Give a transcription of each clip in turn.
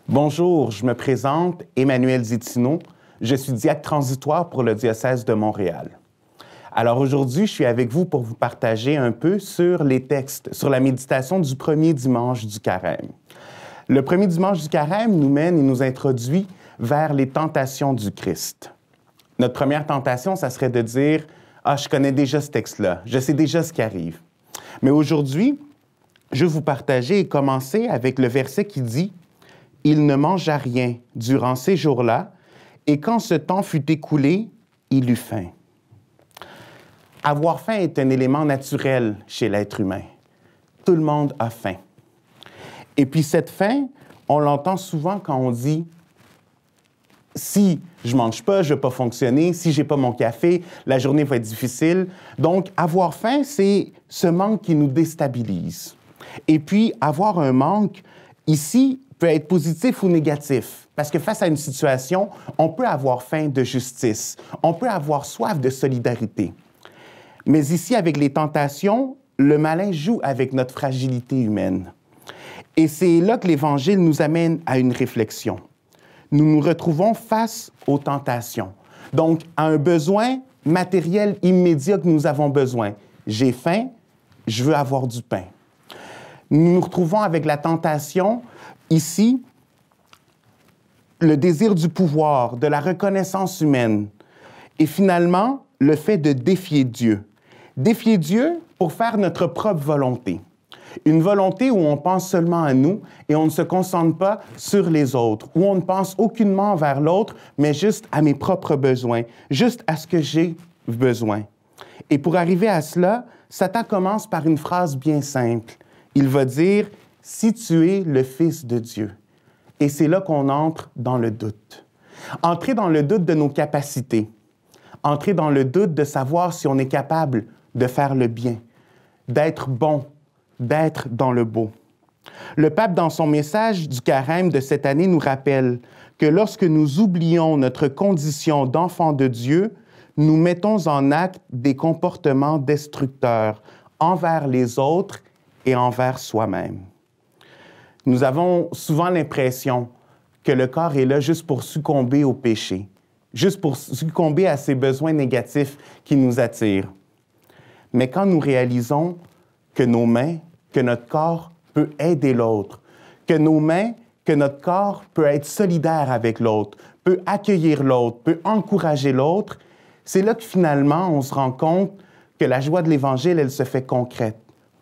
Bonjour, je me présente, Emmanuel Zitino. Je suis diacre transitoire pour le diocèse de Montréal. Alors aujourd'hui, je suis avec vous pour vous partager un peu sur les textes, sur la méditation du premier dimanche du Carême. Le premier dimanche du Carême nous mène et nous introduit vers les tentations du Christ. Notre première tentation, ça serait de dire « Ah, je connais déjà ce texte-là, je sais déjà ce qui arrive. » Mais aujourd'hui, je vais vous partager et commencer avec le verset qui dit « Il ne mangea rien durant ces jours-là, et quand ce temps fut écoulé, il eut faim. » Avoir faim est un élément naturel chez l'être humain. Tout le monde a faim. Et puis cette faim, on l'entend souvent quand on dit « Si je ne mange pas, je ne vais pas fonctionner. Si je n'ai pas mon café, la journée va être difficile. » Donc, avoir faim, c'est ce manque qui nous déstabilise. Et puis, avoir un manque, ici, peut être positif ou négatif. Parce que face à une situation, on peut avoir faim de justice. On peut avoir soif de solidarité. Mais ici, avec les tentations, le malin joue avec notre fragilité humaine. Et c'est là que l'Évangile nous amène à une réflexion. Nous nous retrouvons face aux tentations. Donc, à un besoin matériel immédiat que nous avons besoin. J'ai faim, je veux avoir du pain. Nous nous retrouvons avec la tentation, ici, le désir du pouvoir, de la reconnaissance humaine. Et finalement, le fait de défier Dieu. Défier Dieu pour faire notre propre volonté. Une volonté où on pense seulement à nous et on ne se concentre pas sur les autres, où on ne pense aucunement vers l'autre, mais juste à mes propres besoins, juste à ce que j'ai besoin. Et pour arriver à cela, Satan commence par une phrase bien simple. Il va dire « Si tu es le Fils de Dieu ». Et c'est là qu'on entre dans le doute. Entrer dans le doute de nos capacités. Entrer dans le doute de savoir si on est capable de faire le bien, d'être bon, d'être dans le beau. Le pape, dans son message du Carême de cette année, nous rappelle que lorsque nous oublions notre condition d'enfant de Dieu, nous mettons en acte des comportements destructeurs envers les autres et envers soi-même. Nous avons souvent l'impression que le corps est là juste pour succomber au péché, juste pour succomber à ces besoins négatifs qui nous attirent. Mais quand nous réalisons que nos mains, que notre corps peut aider l'autre, que nos mains, que notre corps peut être solidaire avec l'autre, peut accueillir l'autre, peut encourager l'autre, c'est là que finalement on se rend compte que la joie de l'Évangile, elle se fait concrète.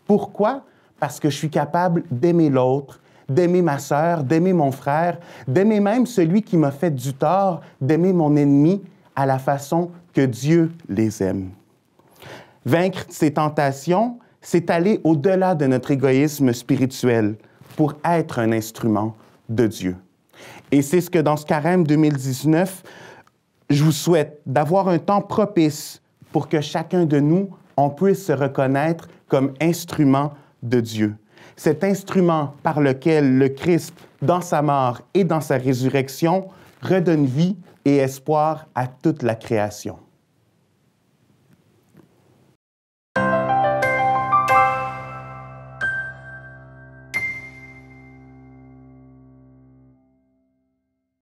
Pourquoi? Parce que je suis capable d'aimer l'autre, d'aimer ma sœur, d'aimer mon frère, d'aimer même celui qui m'a fait du tort, d'aimer mon ennemi à la façon que Dieu les aime. Vaincre ces tentations, c'est aller au-delà de notre égoïsme spirituel pour être un instrument de Dieu. Et c'est ce que dans ce Carême 2019, je vous souhaite d'avoir un temps propice pour que chacun de nous, on puisse se reconnaître comme instrument de Dieu. Cet instrument par lequel le Christ, dans sa mort et dans sa résurrection, redonne vie et espoir à toute la création.